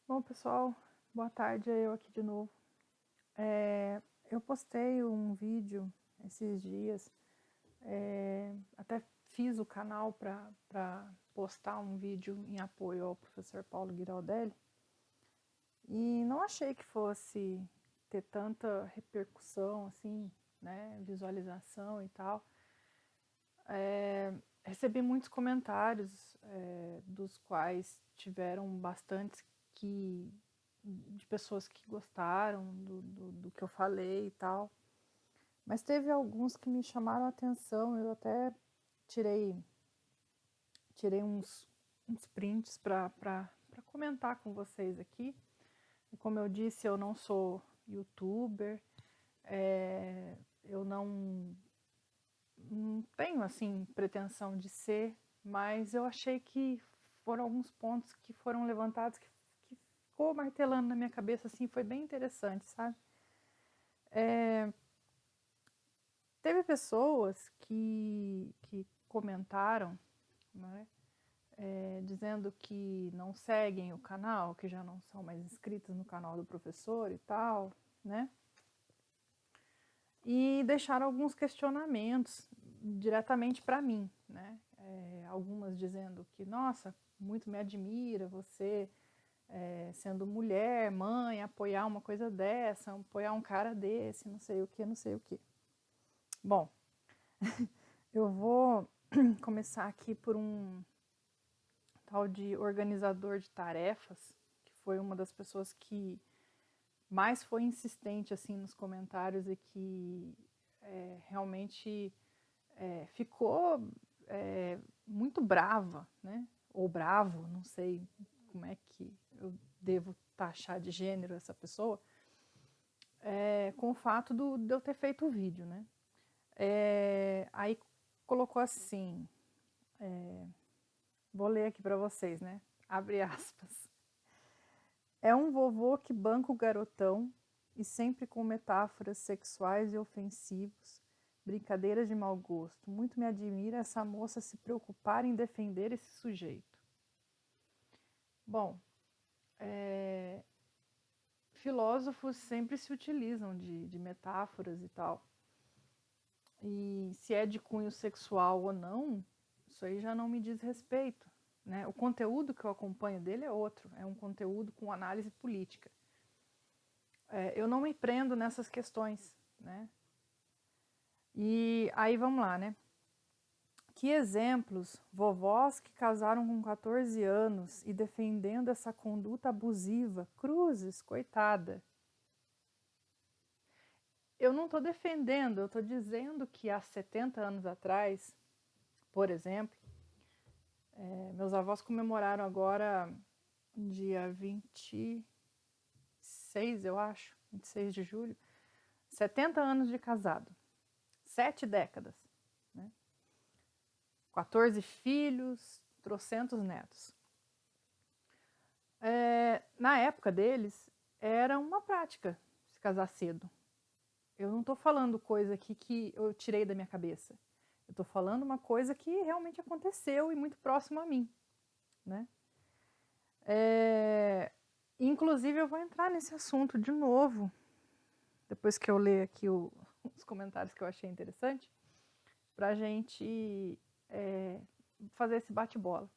Bom, pessoal, boa tarde, eu aqui de novo. Eu postei um vídeo esses dias, até fiz o canal para postar um vídeo em apoio ao professor Paulo Giraldelli, e não achei que fosse ter tanta repercussão, assim, né, visualização e tal. Recebi muitos comentários, dos quais tiveram bastantes de pessoas que gostaram do que eu falei e tal. Mas teve alguns que me chamaram a atenção, eu até tirei, tirei uns prints para comentar com vocês aqui. E como eu disse, eu não sou youtuber, eu não tenho assim pretensão de ser, mas eu achei que foram alguns pontos que foram levantados que ficou martelando na minha cabeça, assim, foi bem interessante, sabe? Teve pessoas que comentaram, né, dizendo que não seguem o canal, que já não são mais inscritos no canal do professor e tal, né? E deixaram alguns questionamentos diretamente para mim, né? Algumas dizendo que, nossa, muito me admira você, sendo mulher, mãe, apoiar uma coisa dessa, apoiar um cara desse, não sei o que, não sei o que. Bom, eu vou começar aqui por um tal de organizador de tarefas, que foi uma das pessoas que mais foi insistente assim nos comentários e que realmente ficou muito brava, né? Ou bravo, não sei como é que eu devo taxar de gênero essa pessoa, com o fato de eu ter feito o vídeo, né? Aí colocou assim, vou ler aqui para vocês, né? Abre aspas. É um vovô que banca o garotão e sempre com metáforas sexuais e ofensivos, brincadeiras de mau gosto. Muito me admira essa moça se preocupar em defender esse sujeito. Bom, filósofos sempre se utilizam de metáforas e tal. E se é de cunho sexual ou não, isso aí já não me diz respeito. Né? O conteúdo que eu acompanho dele é outro, é um conteúdo com análise política. Eu não me prendo nessas questões, né? E aí vamos lá, né? Que exemplos, vovós que casaram com 14 anos e defendendo essa conduta abusiva, cruzes, coitada. Eu não estou defendendo, eu estou dizendo que há 70 anos atrás, por exemplo, meus avós comemoraram agora dia 26, eu acho, 26 de julho, 70 anos de casado, 7 décadas, né? 14 filhos, trocentos netos. Na época deles, era uma prática se casar cedo. Eu não estou falando coisa aqui que eu tirei da minha cabeça. Eu estou falando uma coisa que realmente aconteceu e muito próximo a mim, né? Inclusive, eu vou entrar nesse assunto de novo, depois que eu ler aqui os comentários que eu achei interessante, para a gente fazer esse bate-bola.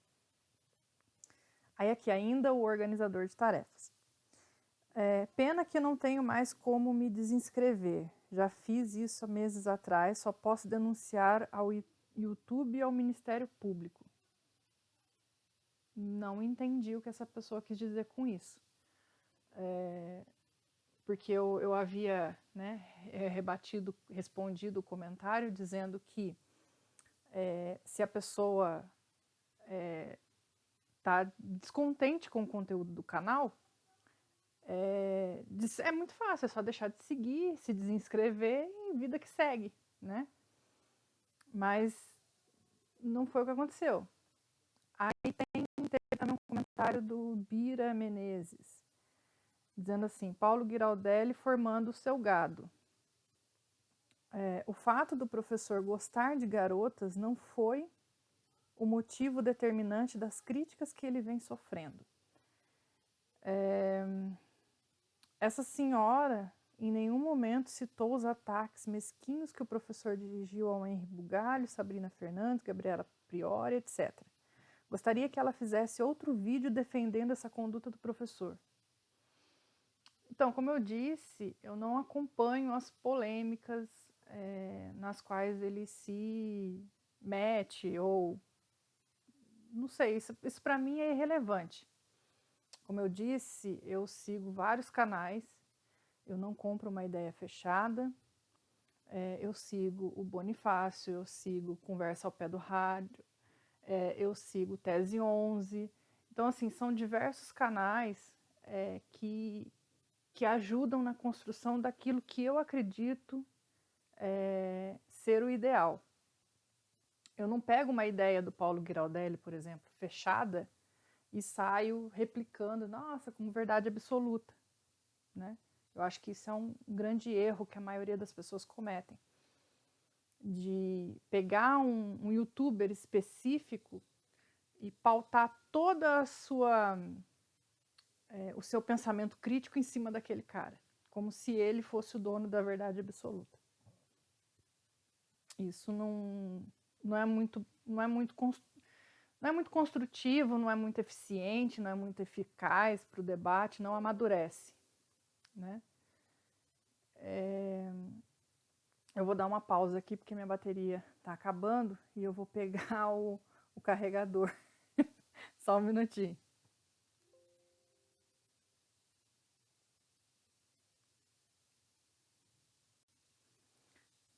Aí aqui ainda o organizador de tarefas. Pena que não tenho mais como me desinscrever. Já fiz isso há meses atrás, só posso denunciar ao YouTube e ao Ministério Público. Não entendi o que essa pessoa quis dizer com isso. Porque eu havia, né, respondido o comentário dizendo que se a pessoa está descontente com o conteúdo do canal, é muito fácil, é só deixar de seguir, se desinscrever e vida que segue, né? Mas não foi o que aconteceu. Aí teve também um comentário do Bira Menezes, dizendo assim, Paulo Giraldelli formando o seu gado. O fato do professor gostar de garotas não foi o motivo determinante das críticas que ele vem sofrendo. Essa senhora em nenhum momento citou os ataques mesquinhos que o professor dirigiu ao Henri Bugalho, Sabrina Fernandes, Gabriela Priori, etc. Gostaria que ela fizesse outro vídeo defendendo essa conduta do professor. Então, como eu disse, eu não acompanho as polêmicas nas quais ele se mete, ou não sei, isso para mim é irrelevante. Como eu disse, eu sigo vários canais, eu não compro uma ideia fechada, eu sigo o Bonifácio, eu sigo Conversa ao Pé do Rádio, eu sigo Tese 11. Então, assim, são diversos canais que ajudam na construção daquilo que eu acredito ser o ideal. Eu não pego uma ideia do Paulo Giraldelli, por exemplo, fechada, e saio replicando, nossa, como verdade absoluta, né? Eu acho que isso é um grande erro que a maioria das pessoas cometem, de pegar um youtuber específico e pautar toda a sua o seu pensamento crítico em cima daquele cara, como se ele fosse o dono da verdade absoluta. Isso não é muito construtivo, não é muito eficiente, não é muito eficaz para o debate, não amadurece, né? Eu vou dar uma pausa aqui porque minha bateria está acabando e eu vou pegar o carregador. Só um minutinho.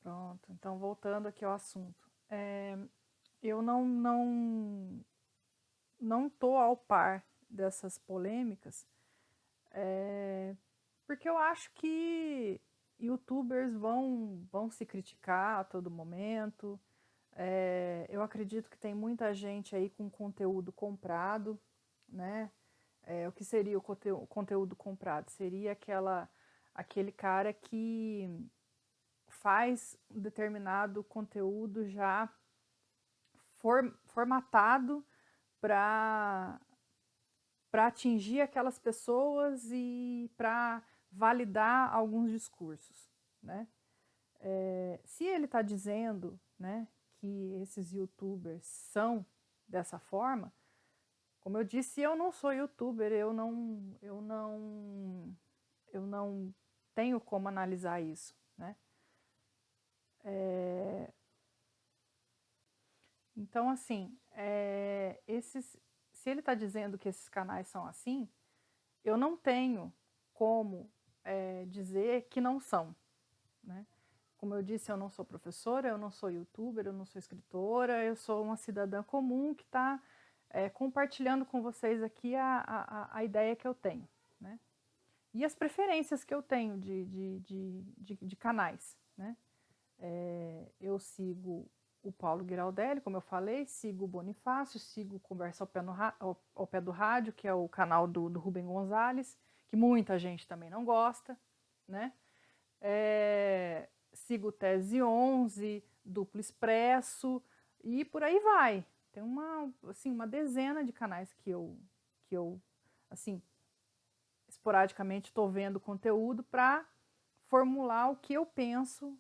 Pronto, então voltando aqui ao assunto. Eu não tô ao par dessas polêmicas, porque eu acho que youtubers vão se criticar a todo momento. Eu acredito que tem muita gente aí com conteúdo comprado, né? O que seria o conteúdo comprado? Seria aquele cara que faz um determinado conteúdo já formatado para atingir aquelas pessoas e para validar alguns discursos, né? Se ele está dizendo, né, que esses youtubers são dessa forma, como eu disse, eu não sou youtuber, eu não tenho como analisar isso, né? Então, assim, se ele está dizendo que esses canais são assim, eu não tenho como dizer que não são, né? Como eu disse, eu não sou professora, eu não sou youtuber, eu não sou escritora, eu sou uma cidadã comum que está compartilhando com vocês aqui a ideia que eu tenho, né? E as preferências que eu tenho de canais, né? Eu sigo o Paulo Giraldelli, como eu falei, sigo o Bonifácio, sigo Conversa ao Pé do Rádio, que é o canal do Rubem Gonzalez, que muita gente também não gosta, né? Sigo o Tese 11, Duplo Expresso, e por aí vai. Tem uma dezena de canais que eu assim, esporadicamente estou vendo conteúdo para formular o que eu penso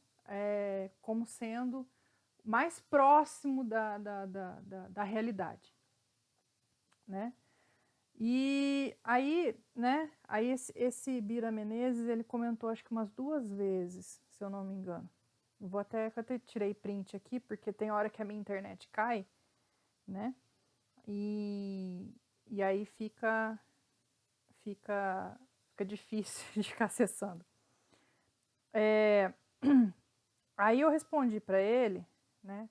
como sendo mais próximo da realidade, né? E aí, né? Aí esse Bira Menezes, ele comentou acho que umas 2 vezes, se eu não me engano. Eu até tirei print aqui, porque tem hora que a minha internet cai, né? E aí fica difícil de ficar acessando. Aí eu respondi para ele, né?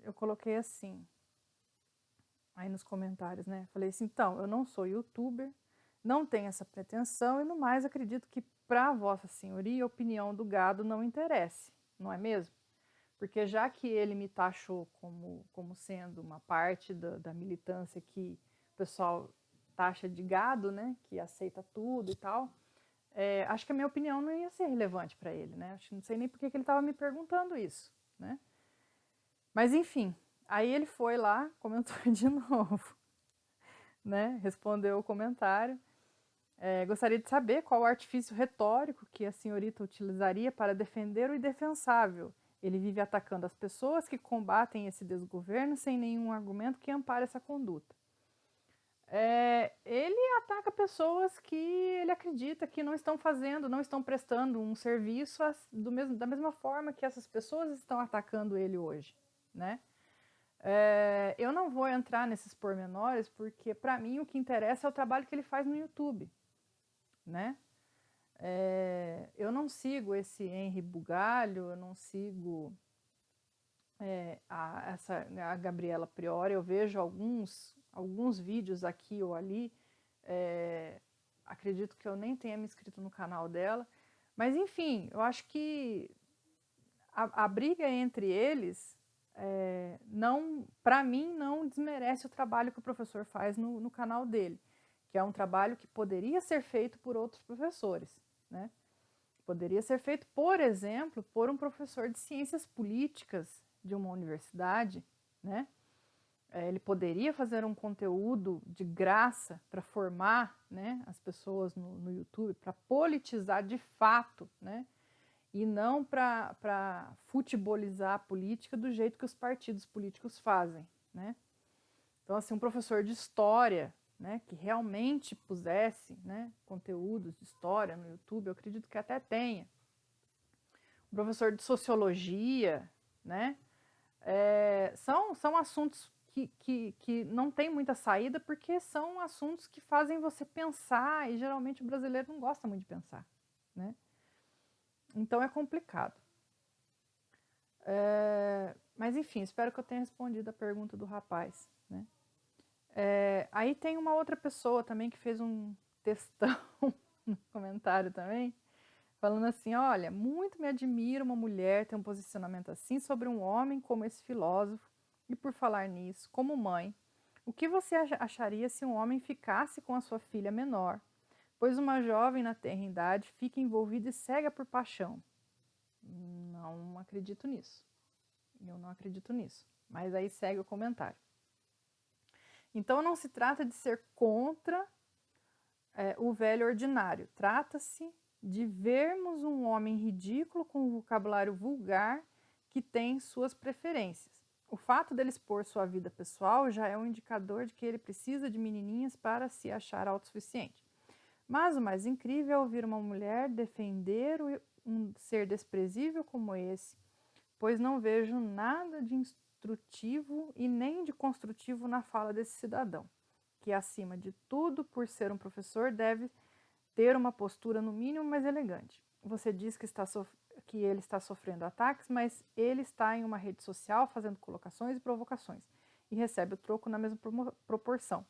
Eu coloquei assim, aí nos comentários, né? Falei assim, então, eu não sou youtuber, não tenho essa pretensão e no mais acredito que para Vossa Senhoria a opinião do gado não interesse, não é mesmo? Porque já que ele me taxou como sendo uma parte da militância que o pessoal taxa de gado, né? Que aceita tudo e tal, acho que a minha opinião não ia ser relevante para ele, né? Acho que não sei nem por que ele estava me perguntando isso, né? Mas enfim, aí ele foi lá, comentou de novo. né, respondeu o comentário. Gostaria de saber qual o artifício retórico que a senhorita utilizaria para defender o indefensável. Ele vive atacando as pessoas que combatem esse desgoverno sem nenhum argumento que ampare essa conduta. Ele ataca pessoas que ele acredita que não estão fazendo, não estão prestando um serviço da mesma forma que essas pessoas estão atacando ele hoje, né? Eu não vou entrar nesses pormenores, porque para mim o que interessa é o trabalho que ele faz no YouTube, né? Eu não sigo esse Henri Bugalho, eu não sigo a Gabriela Priori, eu vejo alguns vídeos aqui ou ali, acredito que eu nem tenha me inscrito no canal dela, mas enfim, eu acho que a briga entre eles, para mim, não desmerece o trabalho que o professor faz no canal dele, que é um trabalho que poderia ser feito por outros professores, né? Poderia ser feito, por exemplo, por um professor de ciências políticas de uma universidade, né? Ele poderia fazer um conteúdo de graça para formar, né, as pessoas no YouTube, para politizar de fato, né? E não para futebolizar a política do jeito que os partidos políticos fazem, né? Então, assim, um professor de história, né, que realmente pusesse, né, conteúdos de história no YouTube, eu acredito que até tenha. Um professor de sociologia, né? São assuntos que não tem muita saída, porque são assuntos que fazem você pensar, e geralmente o brasileiro não gosta muito de pensar, né? Então é complicado. Mas enfim, espero que eu tenha respondido a pergunta do rapaz, né? Aí tem uma outra pessoa também que fez um textão no comentário também, falando assim, olha, muito me admira uma mulher ter um posicionamento assim sobre um homem como esse filósofo, e por falar nisso, como mãe, o que você acharia se um homem ficasse com a sua filha menor, pois uma jovem na tenra idade fica envolvida e cega por paixão? Não acredito nisso. Eu não acredito nisso. Mas aí segue o comentário. Então não se trata de ser contra o velho ordinário. Trata-se de vermos um homem ridículo com um vocabulário vulgar que tem suas preferências. O fato dele expor sua vida pessoal já é um indicador de que ele precisa de menininhas para se achar autossuficiente. Mas o mais incrível é ouvir uma mulher defender um ser desprezível como esse, pois não vejo nada de instrutivo e nem de construtivo na fala desse cidadão, que acima de tudo, por ser um professor, deve ter uma postura no mínimo mais elegante. Você diz que ele está sofrendo ataques, mas ele está em uma rede social fazendo colocações e provocações e recebe o troco na mesma proporção.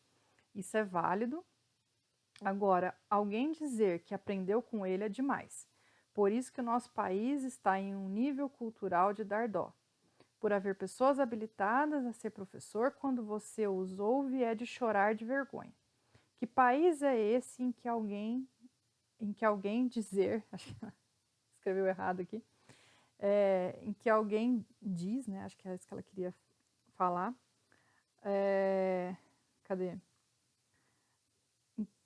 Isso é válido. Agora, alguém dizer que aprendeu com ele é demais. Por isso que o nosso país está em um nível cultural de dar dó. Por haver pessoas habilitadas a ser professor, quando você os ouve é de chorar de vergonha. Que país é esse em que alguém dizer, acho que escreveu errado aqui, em que alguém diz, né, acho que é isso que ela queria falar, cadê?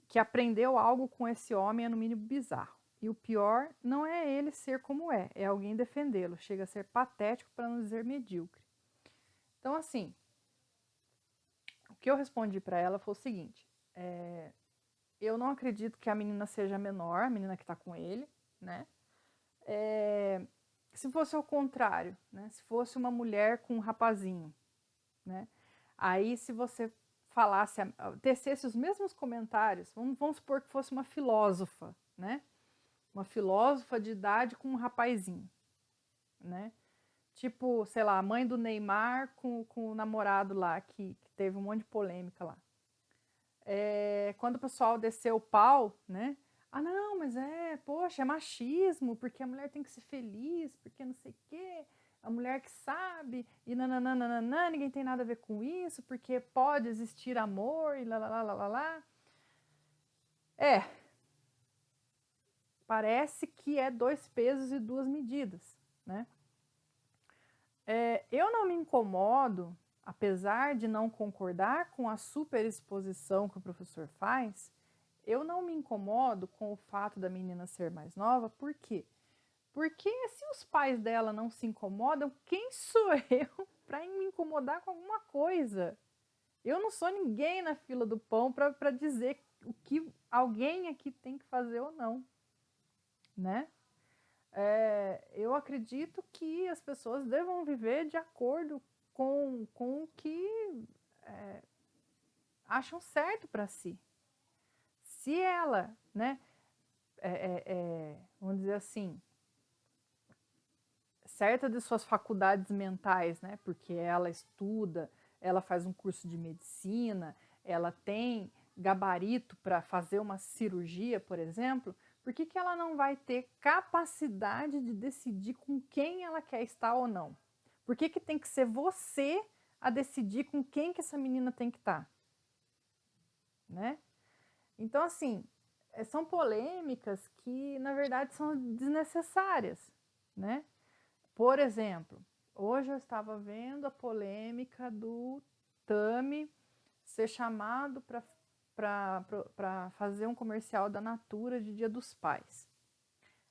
Que aprendeu algo com esse homem é no mínimo bizarro. E o pior não é ele ser como é alguém defendê-lo. Chega a ser patético, para não dizer medíocre. Então, assim, o que eu respondi para ela foi o seguinte: eu não acredito que a menina seja menor, a menina que está com ele, né? Se fosse ao contrário, né? Se fosse uma mulher com um rapazinho, né? Aí, se você falasse, tecesse os mesmos comentários, vamos supor que fosse uma filósofa, né? Uma filósofa de idade com um rapazinho, né? Tipo, sei lá, a mãe do Neymar com o namorado lá, que teve um monte de polêmica lá. Quando o pessoal desceu o pau, né? Ah, não, mas poxa, é machismo, porque a mulher tem que ser feliz, porque não sei o quê, a mulher que sabe, e nananana, ninguém tem nada a ver com isso, porque pode existir amor, e lá, lá, lá, lá, lá, lá. Parece que é 2 pesos e 2 medidas, né? Eu não me incomodo, apesar de não concordar com a superexposição que o professor faz, eu não me incomodo com o fato da menina ser mais nova. Por quê? Porque se os pais dela não se incomodam, quem sou eu para me incomodar com alguma coisa? Eu não sou ninguém na fila do pão para dizer o que alguém aqui tem que fazer ou não, né? Eu acredito que as pessoas devam viver de acordo com o que acham certo para si. Se ela, né, vamos dizer assim, certa de suas faculdades mentais, né, porque ela estuda, ela faz um curso de medicina, ela tem gabarito para fazer uma cirurgia, por exemplo, por que ela não vai ter capacidade de decidir com quem ela quer estar ou não? Por que tem que ser você a decidir com quem que essa menina tem que estar? Né? Então, assim, são polêmicas que, na verdade, são desnecessárias, né? Por exemplo, hoje eu estava vendo a polêmica do Tami ser chamado para fazer um comercial da Natura de Dia dos Pais.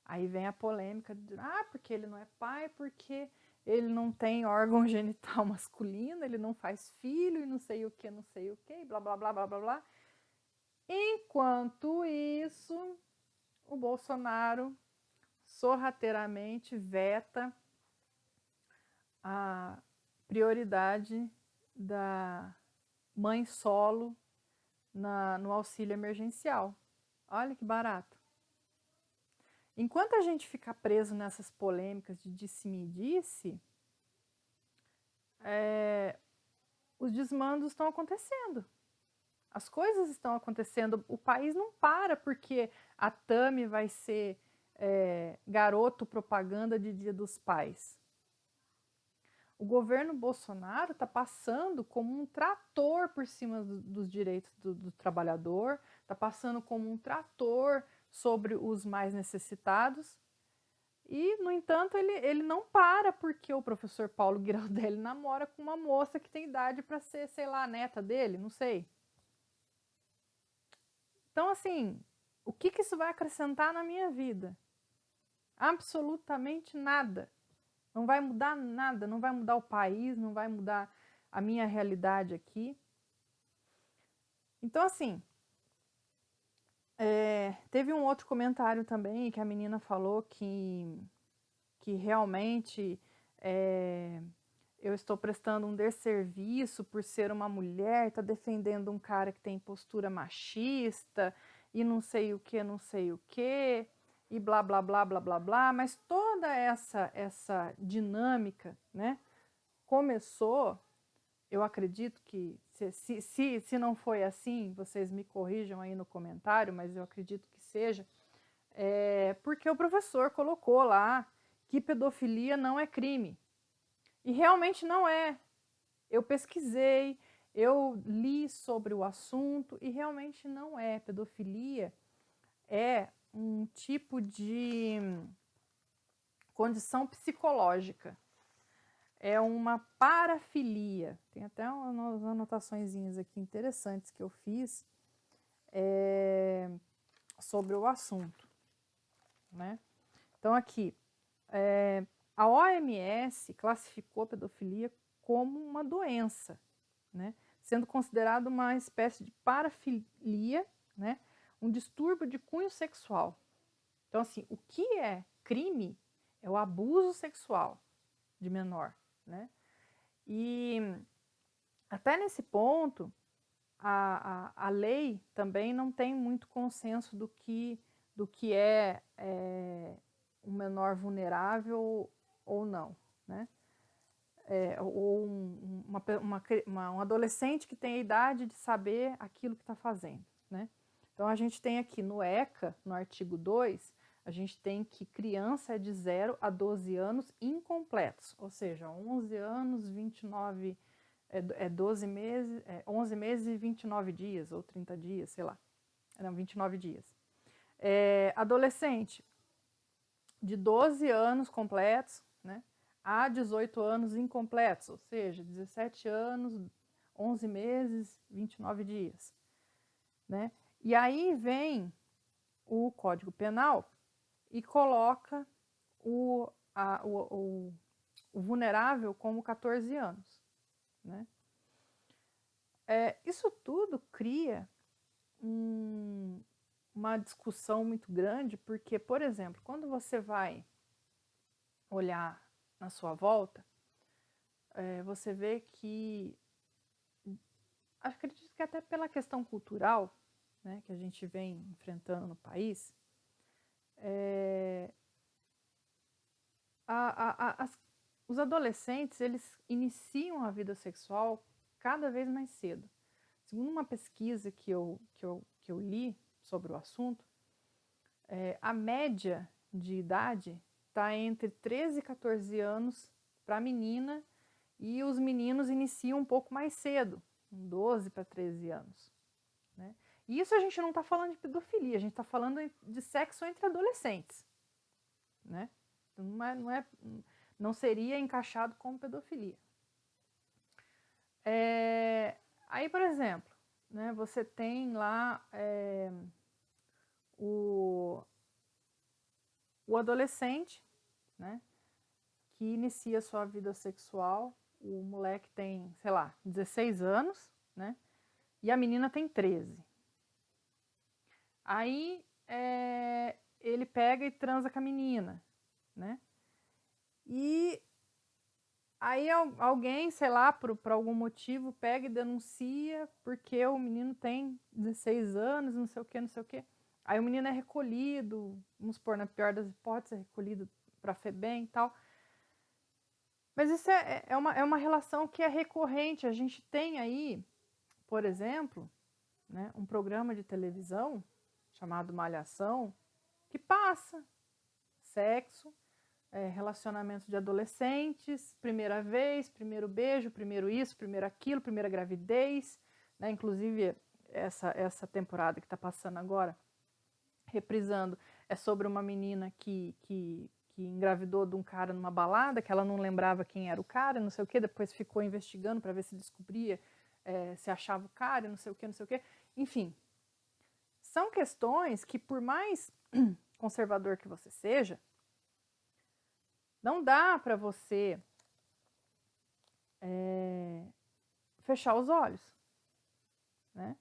Aí vem a polêmica de, porque ele não é pai, porque ele não tem órgão genital masculino, ele não faz filho e não sei o que, blá, blá, blá, blá, blá, blá. Enquanto isso, o Bolsonaro sorrateiramente veta a prioridade da mãe solo no auxílio emergencial. Olha que barato. Enquanto a gente ficar preso nessas polêmicas de disse-me-disse, os desmandos estão acontecendo. As coisas estão acontecendo. O país não para porque a Tami vai ser garoto propaganda de Dia dos Pais. O governo Bolsonaro está passando como um trator por cima dos direitos do trabalhador, está passando como um trator sobre os mais necessitados. E, no entanto, ele não para porque o professor Paulo Giraldelli namora com uma moça que tem idade para ser, sei lá, a neta dele, não sei. Então, assim, o que isso vai acrescentar na minha vida? Absolutamente nada. Não vai mudar nada, não vai mudar o país, não vai mudar a minha realidade aqui. Então, assim, teve um outro comentário também que a menina falou que realmente eu estou prestando um desserviço por ser uma mulher, está defendendo um cara que tem postura machista e não sei o que, e blá, blá, blá, blá, blá, blá. Mas toda essa dinâmica, né, começou, eu acredito que, se não foi assim, vocês me corrijam aí no comentário, mas eu acredito que seja, porque o professor colocou lá que pedofilia não é crime. E realmente não é. Eu pesquisei, eu li sobre o assunto e realmente não é. Pedofilia é um tipo de condição psicológica. É uma parafilia. Tem até umas anotaçõezinhas aqui interessantes que eu fiz sobre o assunto, né? Então aqui, a OMS classificou a pedofilia como uma doença, né? Sendo considerado uma espécie de parafilia, né? Um distúrbio de cunho sexual. Então, assim, o que é crime é o abuso sexual de menor, né? E até nesse ponto, a lei também não tem muito consenso do que é um menor vulnerável ou não, né? Ou um adolescente que tem a idade de saber aquilo que está fazendo, né? Então, a gente tem aqui no ECA, no artigo 2, a gente tem que criança é de 0 a 12 anos incompletos, ou seja, 11 anos, 29, 12 meses, 11 meses e 29 dias, ou 30 dias, sei lá. Não, 29 dias. Adolescente de 12 anos completos, né, a 18 anos incompletos, ou seja, 17 anos, 11 meses, 29 dias, né? E aí vem o Código Penal e coloca o vulnerável como 14 anos, né? Isso tudo cria uma discussão muito grande, porque, por exemplo, quando você vai olhar na sua volta, você vê que, acredito que até pela questão cultural, né, que a gente vem enfrentando no país, os adolescentes, eles iniciam a vida sexual cada vez mais cedo. Segundo uma pesquisa que eu li sobre o assunto, a média de idade está entre 13 e 14 anos para a menina, e os meninos iniciam um pouco mais cedo, 12 para 13 anos. Né? E isso a gente não está falando de pedofilia, a gente está falando de sexo entre adolescentes. Né? Não seria encaixado como pedofilia. Aí, por exemplo, né, você tem lá o adolescente, né, que inicia sua vida sexual, o moleque tem, sei lá, 16 anos, né, e a menina tem 13. Aí ele pega e transa com a menina, né, e aí alguém, sei lá, por algum motivo, pega e denuncia porque o menino tem 16 anos, não sei o que, não sei o que. Aí o menino é recolhido, vamos supor, na pior das hipóteses, é recolhido para a FEBEM e tal. Mas isso é uma relação que é recorrente. A gente tem aí, por exemplo, né, um programa de televisão chamado Malhação, que passa sexo, relacionamento de adolescentes, primeira vez, primeiro beijo, primeiro isso, primeiro aquilo, primeira gravidez, né? Inclusive essa temporada que está passando agora, reprisando, é sobre uma menina que engravidou de um cara numa balada, que ela não lembrava quem era o cara, não sei o que, depois ficou investigando para ver se descobria se achava o cara, não sei o que, não sei o que. Enfim, são questões que, por mais conservador que você seja, não dá para você fechar os olhos. Né?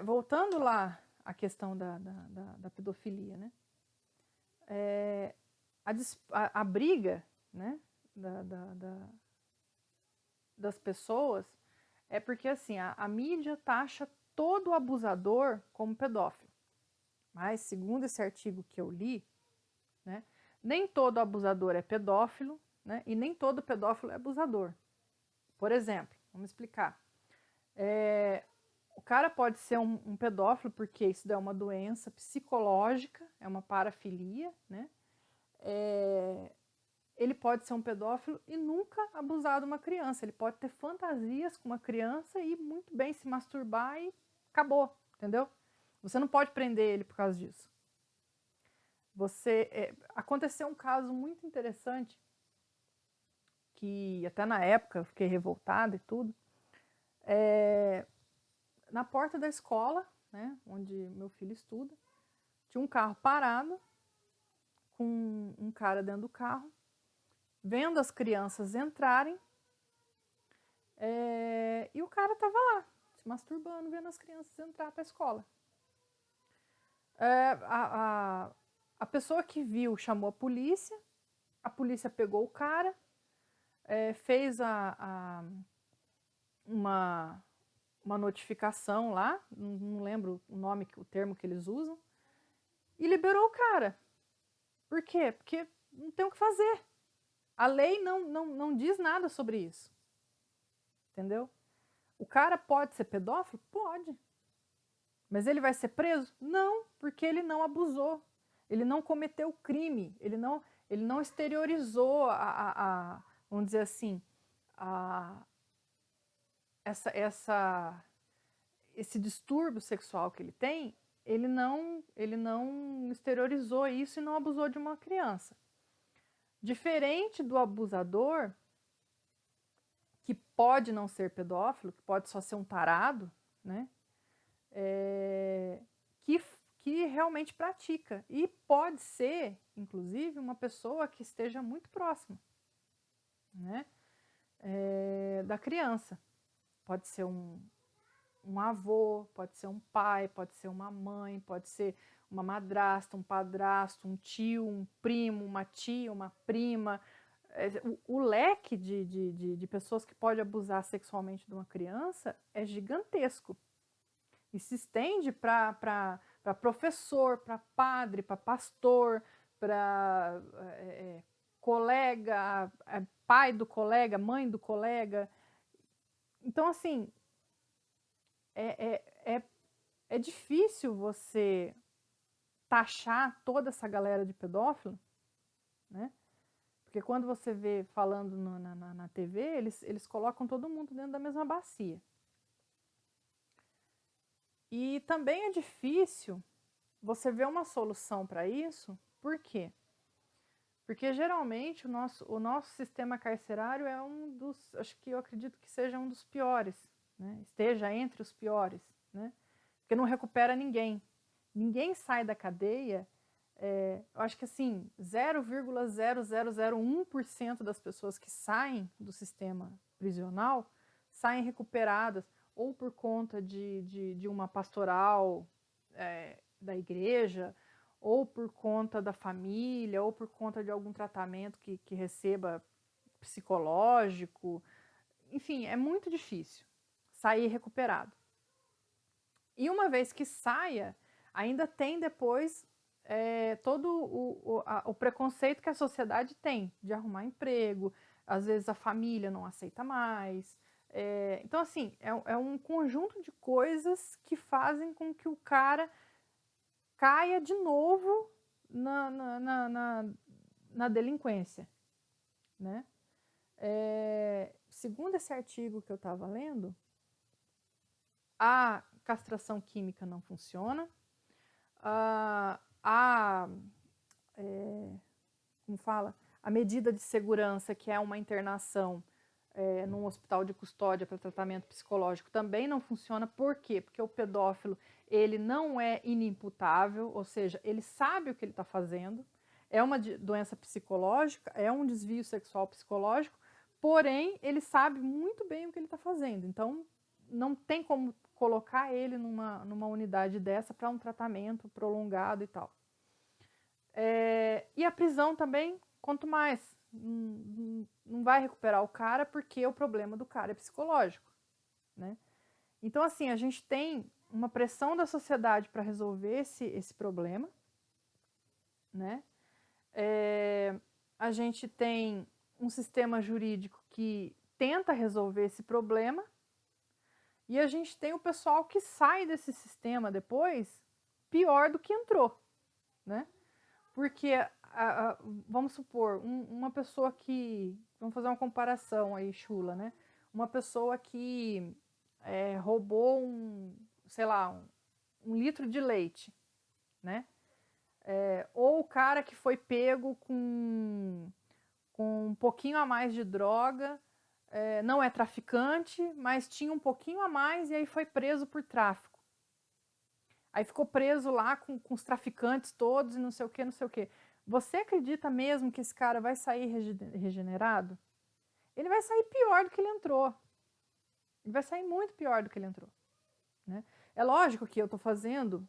Voltando lá à questão da pedofilia, né? A briga, né, das pessoas é porque assim, a mídia taxa todo abusador como pedófilo. Mas, segundo esse artigo que eu li, né, nem todo abusador é pedófilo, né, e nem todo pedófilo é abusador. Por exemplo, vamos explicar. O cara pode ser um pedófilo porque isso é uma doença psicológica, é uma parafilia, né? Ele pode ser um pedófilo e nunca abusar de uma criança. Ele pode ter fantasias com uma criança e muito bem se masturbar e acabou, entendeu? Você não pode prender ele por causa disso. Aconteceu um caso muito interessante, que até na época eu fiquei revoltada e tudo. Na porta da escola, né, onde meu filho estuda, tinha um carro parado, com um cara dentro do carro, vendo as crianças entrarem, e o cara estava lá, se masturbando, vendo as crianças entrar para a escola. A pessoa que viu chamou a polícia pegou o cara, fez uma notificação lá, não lembro o termo que eles usam, e liberou o cara. Por quê? Porque não tem o que fazer. A lei não diz nada sobre isso. Entendeu? O cara pode ser pedófilo? Pode. Mas ele vai ser preso? Não, porque ele não abusou. Ele não cometeu crime. Ele não exteriorizou vamos dizer assim, esse distúrbio sexual que ele tem, ele não exteriorizou isso e não abusou de uma criança. Diferente do abusador, que pode não ser pedófilo, que pode só ser um tarado, né? Que realmente pratica. E pode ser, inclusive, uma pessoa que esteja muito próxima, né? Da criança. Pode ser um avô, pode ser um pai, pode ser uma mãe, pode ser uma madrasta, um padrasto, um tio, um primo, uma tia, uma prima. O leque de pessoas que pode abusar sexualmente de uma criança é gigantesco. E se estende para professor, para padre, para pastor, para colega, pai do colega, mãe do colega. Então, assim, é difícil você taxar toda essa galera de pedófilo, né? Porque quando você vê falando na TV, eles colocam todo mundo dentro da mesma bacia. E também é difícil você ver uma solução para isso. Por quê? Porque geralmente o nosso sistema carcerário é um dos, acho que eu acredito que seja um dos piores, né? Esteja entre os piores, né? Porque não recupera ninguém. Ninguém sai da cadeia. Eu acho que assim, 0,0001% das pessoas que saem do sistema prisional saem recuperadas, ou por conta de uma pastoral da igreja, ou por conta da família, ou por conta de algum tratamento que receba psicológico. Enfim, é muito difícil sair recuperado. E uma vez que saia, ainda tem depois todo o preconceito que a sociedade tem de arrumar emprego, às vezes a família não aceita mais. Então, assim, é um conjunto de coisas que fazem com que o cara caia de novo na delinquência, né? Segundo esse artigo que eu estava lendo, a castração química não funciona, como fala, a medida de segurança, que é uma internação num hospital de custódia para tratamento psicológico, também não funciona. Por quê? Porque o pedófilo, ele não é inimputável, ou seja, ele sabe o que ele está fazendo, é uma doença psicológica, é um desvio sexual psicológico, porém, ele sabe muito bem o que ele está fazendo. Então, não tem como colocar ele numa unidade dessa para um tratamento prolongado e tal. E a prisão também, quanto mais, não vai recuperar o cara, porque o problema do cara é psicológico, né? Então, assim, a gente tem uma pressão da sociedade para resolver esse problema, né? A gente tem um sistema jurídico que tenta resolver esse problema, e a gente tem o pessoal que sai desse sistema depois pior do que entrou, né? Porque, vamos supor, uma pessoa que, vamos fazer uma comparação aí, chula, né? Uma pessoa que roubou sei lá, um litro de leite, né? Ou o cara que foi pego com um pouquinho a mais de droga, não é traficante, mas tinha um pouquinho a mais e aí foi preso por tráfico. Aí ficou preso lá com os traficantes todos e não sei o que, não sei o que. Você acredita mesmo que esse cara vai sair regenerado? Ele vai sair pior do que ele entrou. Ele vai sair muito pior do que ele entrou, né? É lógico que eu estou fazendo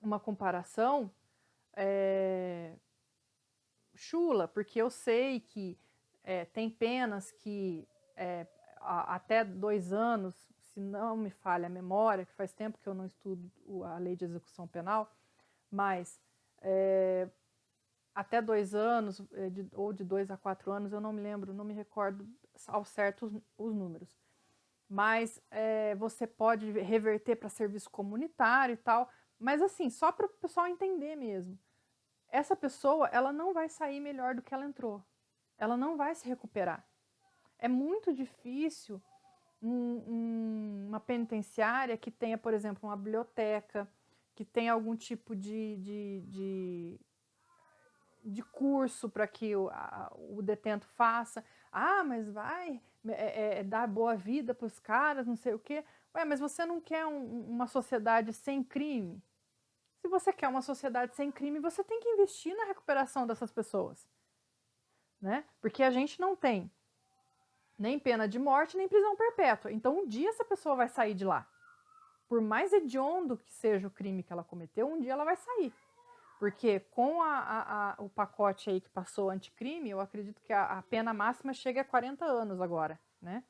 uma comparação chula, porque eu sei que tem penas que até 2 anos, se não me falha a memória, que faz tempo que eu não estudo a lei de execução penal, mas até 2 anos, ou de 2 a 4 anos, eu não me lembro, não me recordo ao certo os números. Mas você pode reverter para serviço comunitário e tal, mas assim, só para o pessoal entender mesmo. Essa pessoa, ela não vai sair melhor do que ela entrou. Ela não vai se recuperar. É muito difícil uma penitenciária que tenha, por exemplo, uma biblioteca, que tenha algum tipo de curso para que o detento faça. Ah, mas vai dar boa vida para os caras, não sei o quê. Ué, mas você não quer uma sociedade sem crime? Se você quer uma sociedade sem crime, você tem que investir na recuperação dessas pessoas, né? Porque a gente não tem nem pena de morte, nem prisão perpétua. Então, um dia essa pessoa vai sair de lá. Por mais hediondo que seja o crime que ela cometeu, um dia ela vai sair. Porque com o pacote aí que passou anticrime, eu acredito que a pena máxima chega a 40 anos agora, né?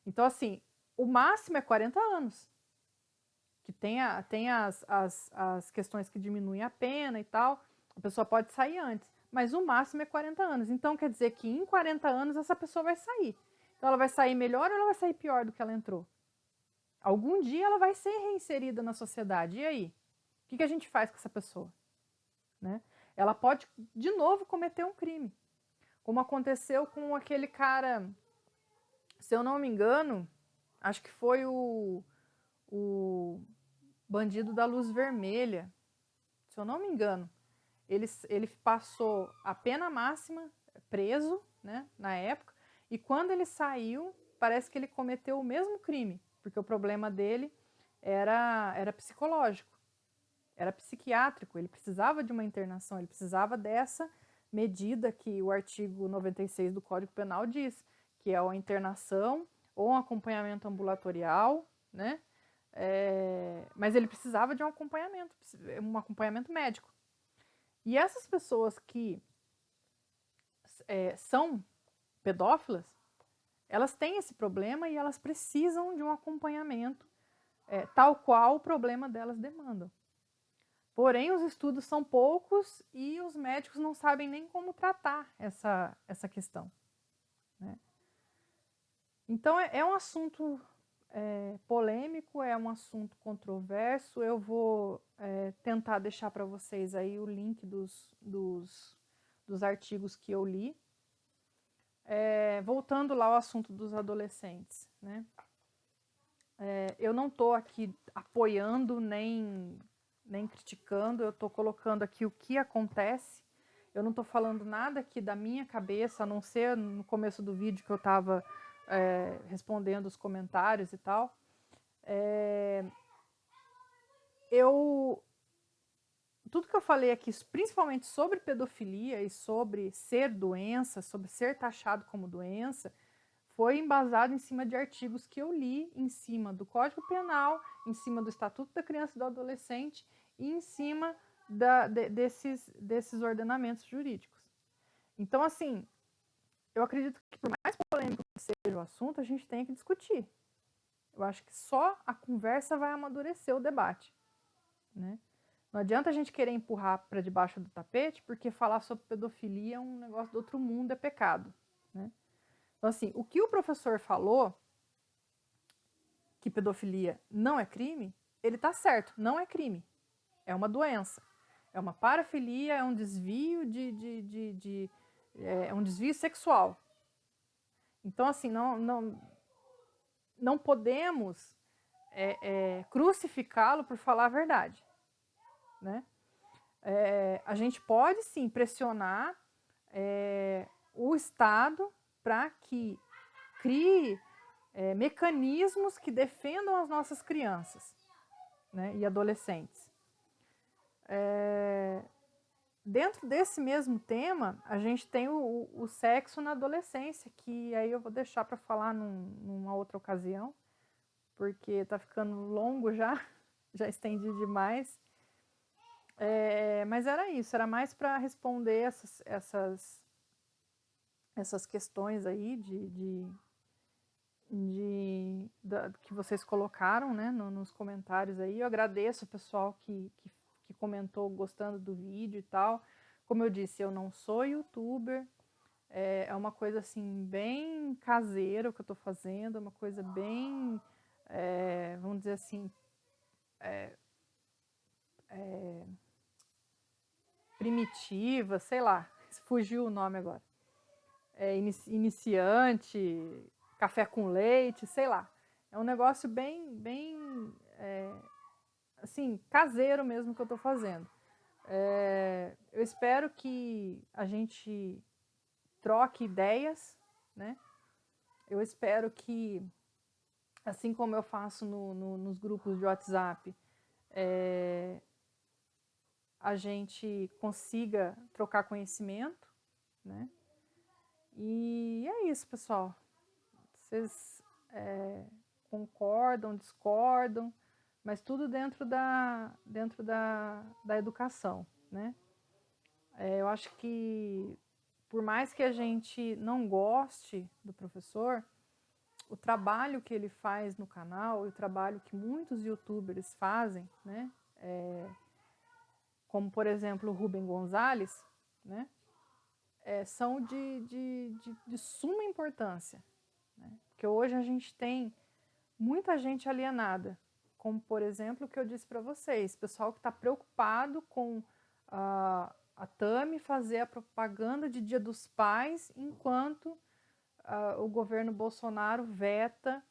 Então, assim, o máximo é 40 anos. Que tem as questões que diminuem a pena e tal, a pessoa pode sair antes. Mas o máximo é 40 anos. Então, quer dizer que em 40 anos essa pessoa vai sair. Então, ela vai sair melhor ou ela vai sair pior do que ela entrou? Algum dia ela vai ser reinserida na sociedade. E aí? O que a gente faz com essa pessoa? Né? Ela pode, de novo, cometer um crime. Como aconteceu com aquele cara, se eu não me engano, acho que foi o bandido da luz vermelha. Se eu não me engano, ele passou a pena máxima preso, né, na época, e quando ele saiu, parece que ele cometeu o mesmo crime, porque o problema dele era psicológico. Era psiquiátrico, ele precisava de uma internação, ele precisava dessa medida que o artigo 96 do Código Penal diz, que é a internação ou um acompanhamento ambulatorial, né? Mas ele precisava de um acompanhamento médico. E essas pessoas que são pedófilas, elas têm esse problema e elas precisam de um acompanhamento tal qual o problema delas demandam. Porém, os estudos são poucos e os médicos não sabem nem como tratar essa questão, né? Então, é um assunto polêmico, é um assunto controverso. Eu vou tentar deixar para vocês aí o link dos artigos que eu li. Voltando lá ao assunto dos adolescentes, né? Eu não estou aqui apoiando nem criticando, eu estou colocando aqui o que acontece. Eu não estou falando nada aqui da minha cabeça, a não ser no começo do vídeo que eu estava respondendo os comentários e tal. Tudo que eu falei aqui, principalmente sobre pedofilia e sobre ser doença, sobre ser taxado como doença, foi embasado em cima de artigos que eu li, em cima do Código Penal, em cima do Estatuto da Criança e do Adolescente e em cima desses ordenamentos jurídicos. Então, assim, eu acredito que por mais polêmico que seja o assunto, a gente tem que discutir. Eu acho que só a conversa vai amadurecer o debate, né? Não adianta a gente querer empurrar para debaixo do tapete, porque falar sobre pedofilia é um negócio do outro mundo, é pecado, né? Então, assim, o que o professor falou, que pedofilia não é crime, ele está certo, não é crime. É uma doença. É uma parafilia, é um desvio é um desvio sexual. Então, assim, não podemos crucificá-lo por falar a verdade, né? A gente pode, sim, pressionar o Estado para que crie mecanismos que defendam as nossas crianças, né, e adolescentes. Dentro desse mesmo tema, a gente tem o sexo na adolescência, que aí eu vou deixar para falar numa outra ocasião, porque está ficando longo já, já estendi demais. Mas era isso, era mais para responder essas questões aí que vocês colocaram, né, nos comentários aí. Eu agradeço o pessoal que comentou gostando do vídeo e tal. Como eu disse, eu não sou youtuber, é uma coisa assim bem caseira o que eu estou fazendo, é uma coisa bem, vamos dizer assim, primitiva, sei lá, fugiu o nome agora. Iniciante, café com leite, sei lá. É um negócio bem assim, caseiro mesmo que eu estou fazendo. Eu espero que a gente troque ideias, né? Eu espero que, assim como eu faço nos grupos de WhatsApp, a gente consiga trocar conhecimento, né? E é isso, pessoal. Vocês concordam, discordam, mas tudo dentro da educação, né? Eu acho que, por mais que a gente não goste do professor, o trabalho que ele faz no canal e o trabalho que muitos youtubers fazem, né? Como, por exemplo, o Rubem Gonzalez, né? São de suma importância, né? Porque hoje a gente tem muita gente alienada, como, por exemplo, o que eu disse para vocês, pessoal que está preocupado com a Tami fazer a propaganda de Dia dos Pais, enquanto o governo Bolsonaro veta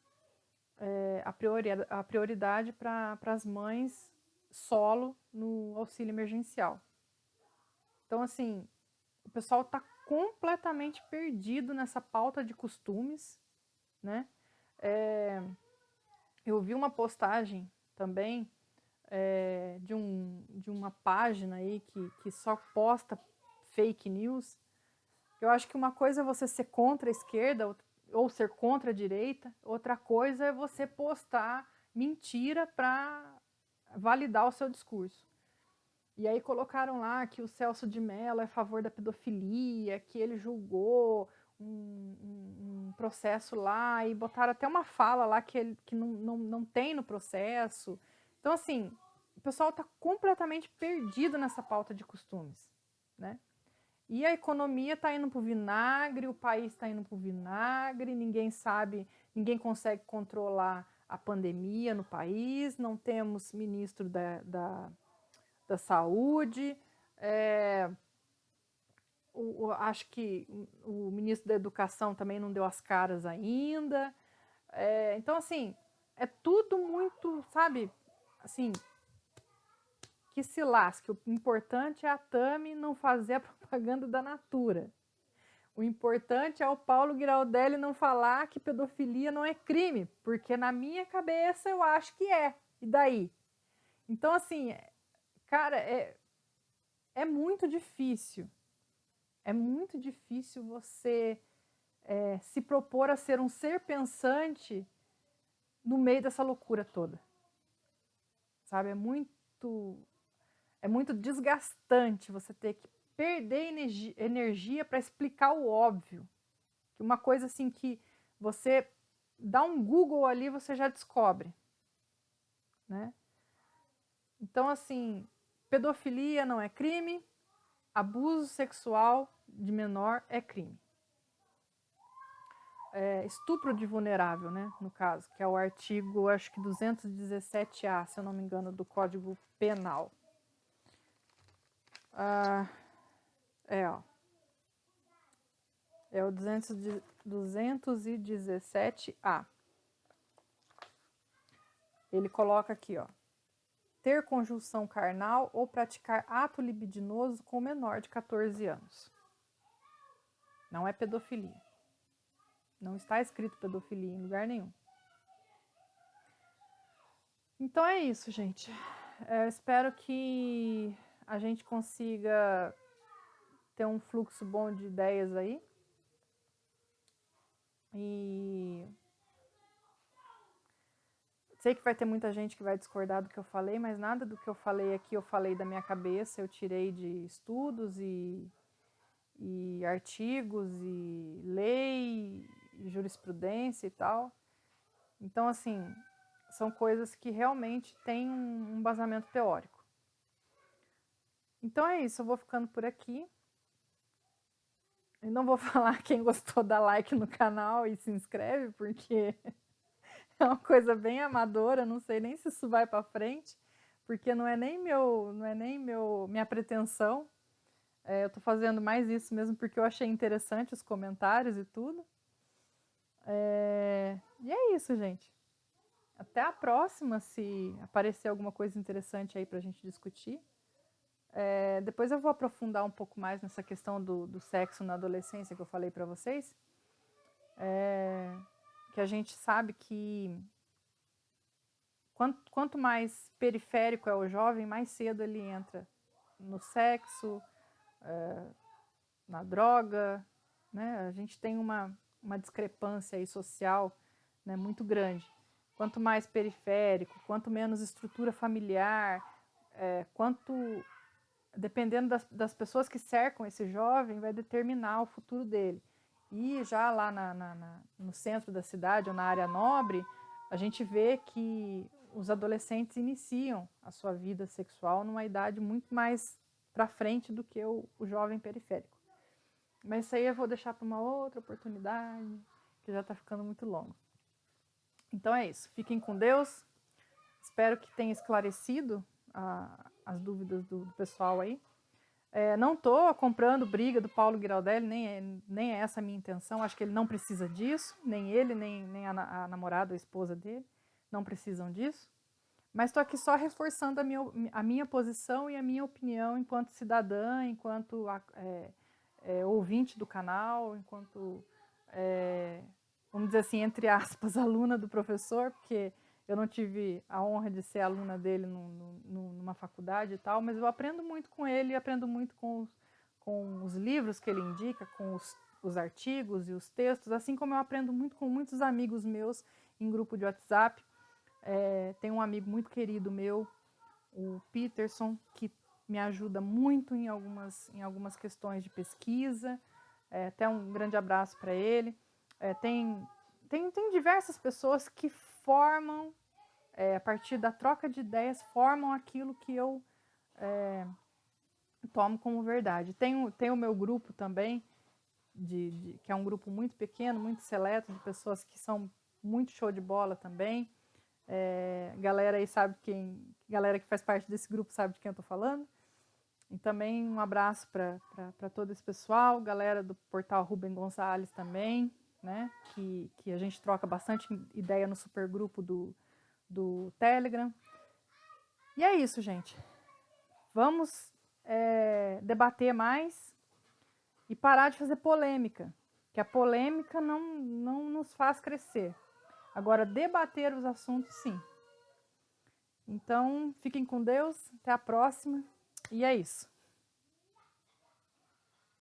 a prioridade para as mães solo no auxílio emergencial. Então, assim, o pessoal está completamente perdido nessa pauta de costumes, né? Eu vi uma postagem também de uma página aí que só posta fake news. Eu acho que uma coisa é você ser contra a esquerda ou ser contra a direita, outra coisa é você postar mentira para validar o seu discurso. E aí colocaram lá que o Celso de Mello é a favor da pedofilia, que ele julgou um processo lá, e botaram até uma fala lá que não tem no processo. Então, assim, o pessoal está completamente perdido nessa pauta de costumes, né? E a economia está indo para o vinagre, o país está indo para o vinagre, ninguém sabe, ninguém consegue controlar a pandemia no país, não temos ministro da saúde, acho que o ministro da educação também não deu as caras ainda. Então, assim, é tudo muito, sabe, assim, que se lasque. O importante é a Tami não fazer a propaganda da Natura. O importante é o Paulo Giraldelli não falar que pedofilia não é crime, porque na minha cabeça eu acho que é. E daí? Então, assim, cara, é muito difícil. É muito difícil você se propor a ser um ser pensante no meio dessa loucura toda. Sabe? É muito desgastante você ter que perder energia para explicar o óbvio. Uma coisa assim que você dá um Google ali, você já descobre, né? Então, assim, pedofilia não é crime, abuso sexual de menor é crime. Estupro de vulnerável, né, no caso, que é o artigo, acho que 217A, se eu não me engano, do Código Penal. Ó. É o 217A. Ele coloca aqui, ó. Ter conjunção carnal ou praticar ato libidinoso com menor de 14 anos. Não é pedofilia. Não está escrito pedofilia em lugar nenhum. Então é isso, gente. Eu espero que a gente consiga ter um fluxo bom de ideias aí. E sei que vai ter muita gente que vai discordar do que eu falei, mas nada do que eu falei aqui eu falei da minha cabeça, eu tirei de estudos e artigos e lei e jurisprudência e tal. Então, assim, são coisas que realmente têm um embasamento teórico. Então é isso, eu vou ficando por aqui. Eu não vou falar quem gostou, dá like no canal e se inscreve, porque é uma coisa bem amadora, não sei nem se isso vai para frente, porque não é nem minha pretensão. Eu tô fazendo mais isso mesmo porque eu achei interessante os comentários e tudo. E é isso, gente. Até a próxima, se aparecer alguma coisa interessante aí pra gente discutir. Depois eu vou aprofundar um pouco mais nessa questão do sexo na adolescência que eu falei para vocês. Que a gente sabe que quanto mais periférico é o jovem, mais cedo ele entra no sexo, na droga, né? A gente tem uma discrepância aí social, né, muito grande. Quanto mais periférico, quanto menos estrutura familiar, dependendo das pessoas que cercam esse jovem, vai determinar o futuro dele. E já lá no centro da cidade ou na área nobre, a gente vê que os adolescentes iniciam a sua vida sexual numa idade muito mais para frente do que o jovem periférico. Mas isso aí eu vou deixar para uma outra oportunidade, que já está ficando muito longo. Então é isso. Fiquem com Deus. Espero que tenha esclarecido as dúvidas do pessoal aí. Não estou comprando briga do Paulo Giraldelli, nem é essa a minha intenção. Acho que ele não precisa disso, nem ele, nem a namorada ou a esposa dele, não precisam disso. Mas estou aqui só reforçando a minha posição e a minha opinião enquanto cidadã, enquanto ouvinte do canal, enquanto, vamos dizer assim, entre aspas, aluna do professor, porque eu não tive a honra de ser aluna dele numa faculdade e tal, mas eu aprendo muito com ele, aprendo muito com os livros que ele indica, com os artigos e os textos, assim como eu aprendo muito com muitos amigos meus em grupo de WhatsApp. Tem um amigo muito querido meu, o Peterson, que me ajuda muito em algumas questões de pesquisa. Até um grande abraço para ele. Tem diversas pessoas que formam, a partir da troca de ideias, formam aquilo que eu tomo como verdade. Tem o meu grupo também, que é um grupo muito pequeno, muito seleto, de pessoas que são muito show de bola também. Galera aí galera que faz parte desse grupo sabe de quem eu estou falando. E também um abraço para todo esse pessoal, galera do portal Rubem Gonçalves também, né? Que a gente troca bastante ideia no supergrupo do Telegram. E é isso, gente. Vamos debater mais e parar de fazer polêmica, que a polêmica não nos faz crescer. Agora, debater os assuntos, sim. Então, fiquem com Deus, até a próxima, e é isso.